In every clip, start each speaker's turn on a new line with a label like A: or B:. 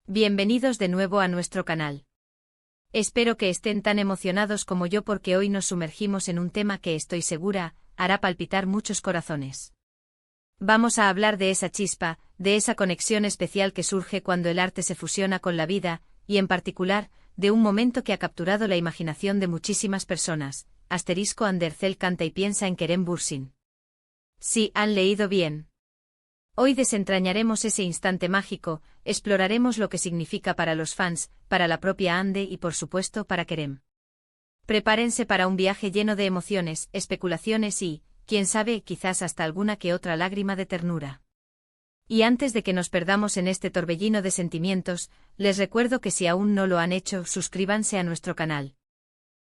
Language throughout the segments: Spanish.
A: Bienvenidos de nuevo a nuestro canal. Espero que estén tan emocionados como yo porque hoy nos sumergimos en un tema que estoy segura, hará palpitar muchos corazones. Vamos a hablar de esa chispa, de esa conexión especial que surge cuando el arte se fusiona con la vida, y en particular, de un momento que ha capturado la imaginación de muchísimas personas. Andercel canta y piensa en Kerem Bürsin. Sí, han leído bien. Hoy desentrañaremos ese instante mágico, exploraremos lo que significa para los fans, para la propia Ande y por supuesto para Kerem. Prepárense para un viaje lleno de emociones, especulaciones y, quién sabe, quizás hasta alguna que otra lágrima de ternura. Y antes de que nos perdamos en este torbellino de sentimientos, les recuerdo que si aún no lo han hecho, suscríbanse a nuestro canal.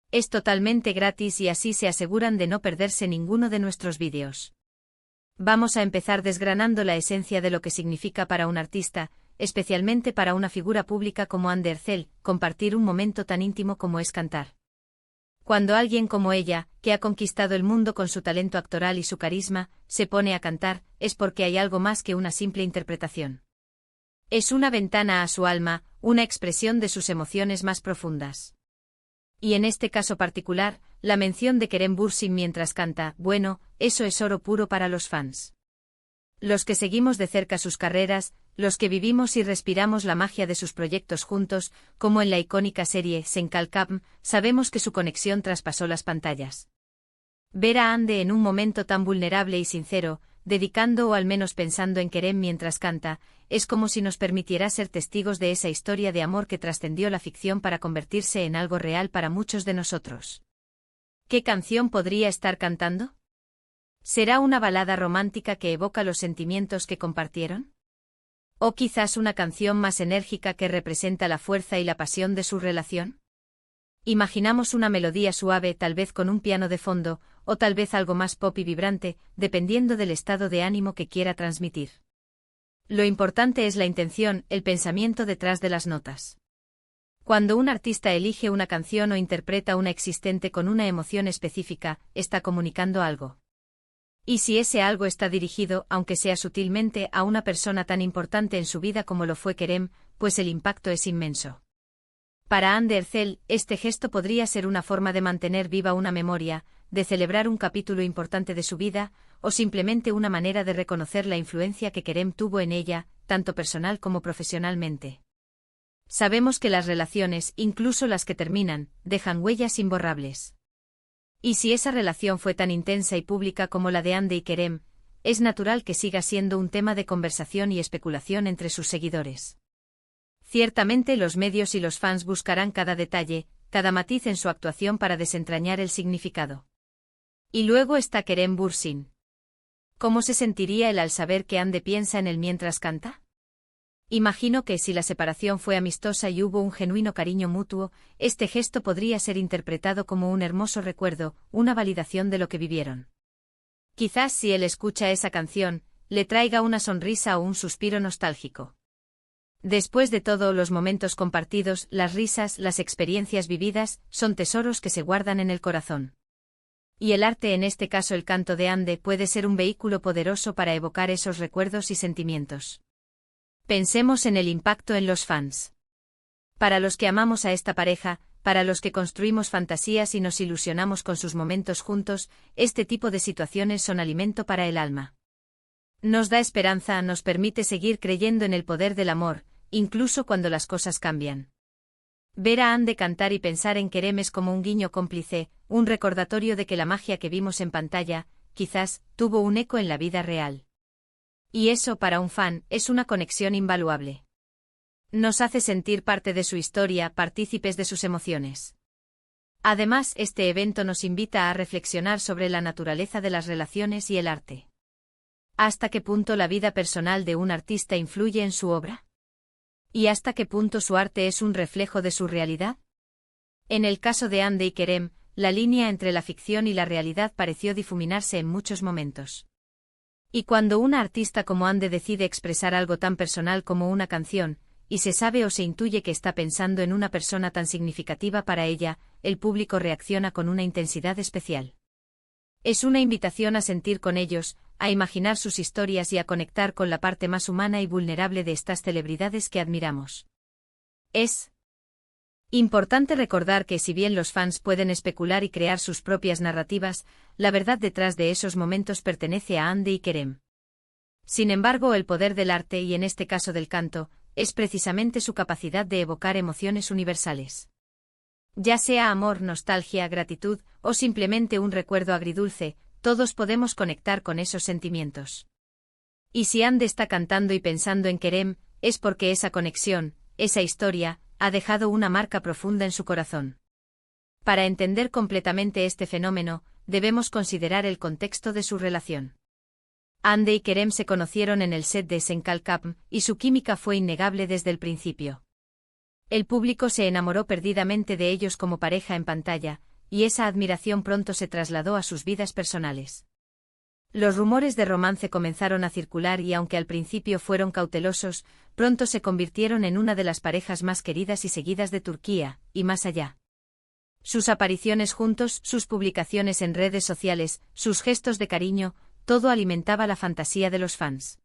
A: Es totalmente gratis y así se aseguran de no perderse ninguno de nuestros vídeos. Vamos a empezar desgranando la esencia de lo que significa para un artista, especialmente para una figura pública como Andercel, compartir un momento tan íntimo como es cantar. Cuando alguien como ella, que ha conquistado el mundo con su talento actoral y su carisma, se pone a cantar, es porque hay algo más que una simple interpretación. Es una ventana a su alma, una expresión de sus emociones más profundas. Y en este caso particular, la mención de Kerem Bürsin mientras canta, bueno, eso es oro puro para los fans. Los que seguimos de cerca sus carreras, los que vivimos y respiramos la magia de sus proyectos juntos, como en la icónica serie Senkalkam, sabemos que su conexión traspasó las pantallas. Ver a Ande en un momento tan vulnerable y sincero, dedicando o al menos pensando en Kerem mientras canta, es como si nos permitiera ser testigos de esa historia de amor que trascendió la ficción para convertirse en algo real para muchos de nosotros. ¿Qué canción podría estar cantando? ¿Será una balada romántica que evoca los sentimientos que compartieron? ¿O quizás una canción más enérgica que representa la fuerza y la pasión de su relación? Imaginamos una melodía suave, tal vez con un piano de fondo, o tal vez algo más pop y vibrante, dependiendo del estado de ánimo que quiera transmitir. Lo importante es la intención, el pensamiento detrás de las notas. Cuando un artista elige una canción o interpreta una existente con una emoción específica, está comunicando algo. Y si ese algo está dirigido, aunque sea sutilmente, a una persona tan importante en su vida como lo fue Kerem, pues el impacto es inmenso. Para Andercel, este gesto podría ser una forma de mantener viva una memoria, de celebrar un capítulo importante de su vida, o simplemente una manera de reconocer la influencia que Kerem tuvo en ella, tanto personal como profesionalmente. Sabemos que las relaciones, incluso las que terminan, dejan huellas imborrables. Y si esa relación fue tan intensa y pública como la de Ande y Kerem, es natural que siga siendo un tema de conversación y especulación entre sus seguidores. Ciertamente los medios y los fans buscarán cada detalle, cada matiz en su actuación para desentrañar el significado. Y luego está Kerem Bürsin. ¿Cómo se sentiría él al saber que Ande piensa en él mientras canta? Imagino que si la separación fue amistosa y hubo un genuino cariño mutuo, este gesto podría ser interpretado como un hermoso recuerdo, una validación de lo que vivieron. Quizás si él escucha esa canción, le traiga una sonrisa o un suspiro nostálgico. Después de todo, los momentos compartidos, las risas, las experiencias vividas, son tesoros que se guardan en el corazón. Y el arte, en este caso el canto de Ande, puede ser un vehículo poderoso para evocar esos recuerdos y sentimientos. Pensemos en el impacto en los fans. Para los que amamos a esta pareja, para los que construimos fantasías y nos ilusionamos con sus momentos juntos, este tipo de situaciones son alimento para el alma. Nos da esperanza, nos permite seguir creyendo en el poder del amor, incluso cuando las cosas cambian. Ver a Ande cantar y pensar en Kerem es como un guiño cómplice, un recordatorio de que la magia que vimos en pantalla, quizás, tuvo un eco en la vida real. Y eso, para un fan, es una conexión invaluable. Nos hace sentir parte de su historia, partícipes de sus emociones. Además, este evento nos invita a reflexionar sobre la naturaleza de las relaciones y el arte. ¿Hasta qué punto la vida personal de un artista influye en su obra? ¿Y hasta qué punto su arte es un reflejo de su realidad? En el caso de Ande y Kerem, la línea entre la ficción y la realidad pareció difuminarse en muchos momentos. Y cuando una artista como Ande decide expresar algo tan personal como una canción, y se sabe o se intuye que está pensando en una persona tan significativa para ella, el público reacciona con una intensidad especial. Es una invitación a sentir con ellos, a imaginar sus historias y a conectar con la parte más humana y vulnerable de estas celebridades que admiramos. Es importante recordar que si bien los fans pueden especular y crear sus propias narrativas, la verdad detrás de esos momentos pertenece a Hande y Kerem. Sin embargo, el poder del arte, y en este caso del canto, es precisamente su capacidad de evocar emociones universales. Ya sea amor, nostalgia, gratitud, o simplemente un recuerdo agridulce, todos podemos conectar con esos sentimientos. Y si Hande está cantando y pensando en Kerem, es porque esa conexión, esa historia, ha dejado una marca profunda en su corazón. Para entender completamente este fenómeno, debemos considerar el contexto de su relación. Hande y Kerem se conocieron en el set de Senkalkapm, y su química fue innegable desde el principio. El público se enamoró perdidamente de ellos como pareja en pantalla, y esa admiración pronto se trasladó a sus vidas personales. Los rumores de romance comenzaron a circular y aunque al principio fueron cautelosos, pronto se convirtieron en una de las parejas más queridas y seguidas de Turquía, y más allá. Sus apariciones juntos, sus publicaciones en redes sociales, sus gestos de cariño, todo alimentaba la fantasía de los fans.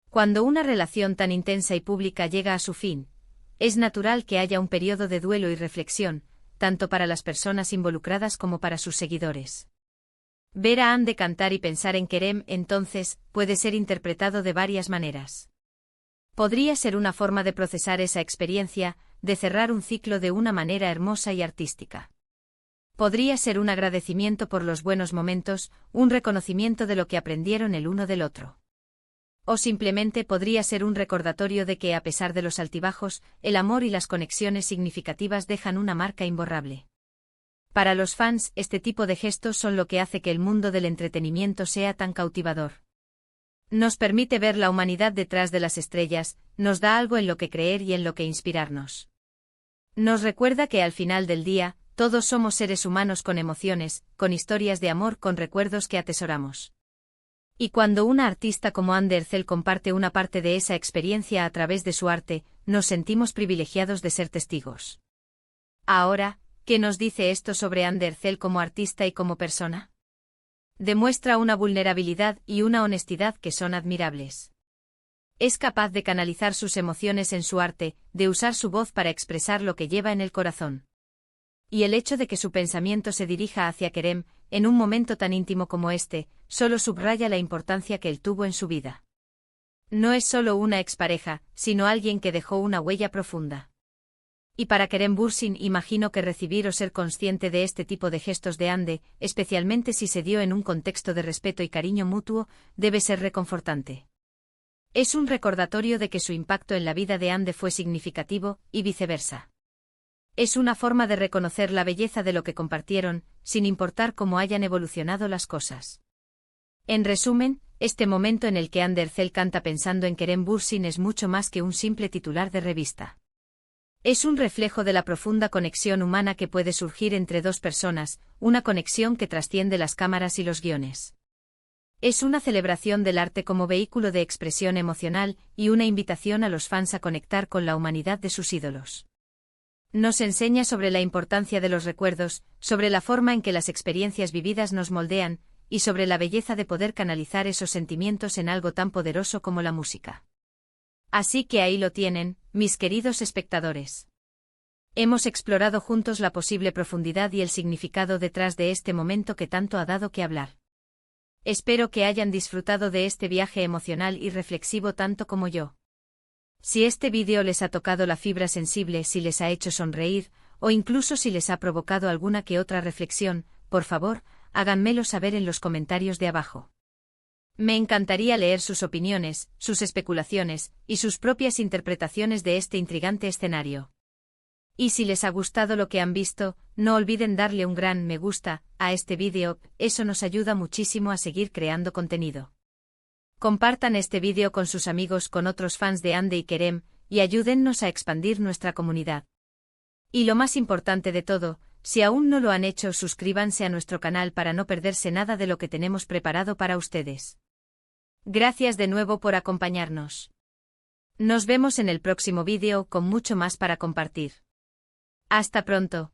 A: Cuando una relación tan intensa y pública llega a su fin, es natural que haya un periodo de duelo y reflexión, tanto para las personas involucradas como para sus seguidores. Ver a Hande cantar y pensar en Kerem, entonces, puede ser interpretado de varias maneras. Podría ser una forma de procesar esa experiencia, de cerrar un ciclo de una manera hermosa y artística. Podría ser un agradecimiento por los buenos momentos, un reconocimiento de lo que aprendieron el uno del otro. O simplemente podría ser un recordatorio de que, a pesar de los altibajos, el amor y las conexiones significativas dejan una marca imborrable. Para los fans, este tipo de gestos son lo que hace que el mundo del entretenimiento sea tan cautivador. Nos permite ver la humanidad detrás de las estrellas, nos da algo en lo que creer y en lo que inspirarnos. Nos recuerda que al final del día, todos somos seres humanos con emociones, con historias de amor, con recuerdos que atesoramos. Y cuando una artista como Hande Erçel comparte una parte de esa experiencia a través de su arte, nos sentimos privilegiados de ser testigos. Ahora, ¿qué nos dice esto sobre Hande Erçel como artista y como persona? Demuestra una vulnerabilidad y una honestidad que son admirables. Es capaz de canalizar sus emociones en su arte, de usar su voz para expresar lo que lleva en el corazón. Y el hecho de que su pensamiento se dirija hacia Kerem, en un momento tan íntimo como este, solo subraya la importancia que él tuvo en su vida. No es solo una expareja, sino alguien que dejó una huella profunda. Y para Kerem Bürsin, imagino que recibir o ser consciente de este tipo de gestos de Hande, especialmente si se dio en un contexto de respeto y cariño mutuo, debe ser reconfortante. Es un recordatorio de que su impacto en la vida de Hande fue significativo, y viceversa. Es una forma de reconocer la belleza de lo que compartieron, sin importar cómo hayan evolucionado las cosas. En resumen, este momento en el que Hande Erçel canta pensando en Kerem Bürsin es mucho más que un simple titular de revista. Es un reflejo de la profunda conexión humana que puede surgir entre dos personas, una conexión que trasciende las cámaras y los guiones. Es una celebración del arte como vehículo de expresión emocional y una invitación a los fans a conectar con la humanidad de sus ídolos. Nos enseña sobre la importancia de los recuerdos, sobre la forma en que las experiencias vividas nos moldean, y sobre la belleza de poder canalizar esos sentimientos en algo tan poderoso como la música. Así que ahí lo tienen, mis queridos espectadores. Hemos explorado juntos la posible profundidad y el significado detrás de este momento que tanto ha dado que hablar. Espero que hayan disfrutado de este viaje emocional y reflexivo tanto como yo. Si este vídeo les ha tocado la fibra sensible, si les ha hecho sonreír, o incluso si les ha provocado alguna que otra reflexión, por favor, háganmelo saber en los comentarios de abajo. Me encantaría leer sus opiniones, sus especulaciones, y sus propias interpretaciones de este intrigante escenario. Y si les ha gustado lo que han visto, no olviden darle un gran me gusta a este vídeo, eso nos ayuda muchísimo a seguir creando contenido. Compartan este vídeo con sus amigos, con otros fans de Hande y Kerem, y ayúdennos a expandir nuestra comunidad. Y lo más importante de todo, si aún no lo han hecho, suscríbanse a nuestro canal para no perderse nada de lo que tenemos preparado para ustedes. Gracias de nuevo por acompañarnos. Nos vemos en el próximo vídeo con mucho más para compartir. Hasta pronto.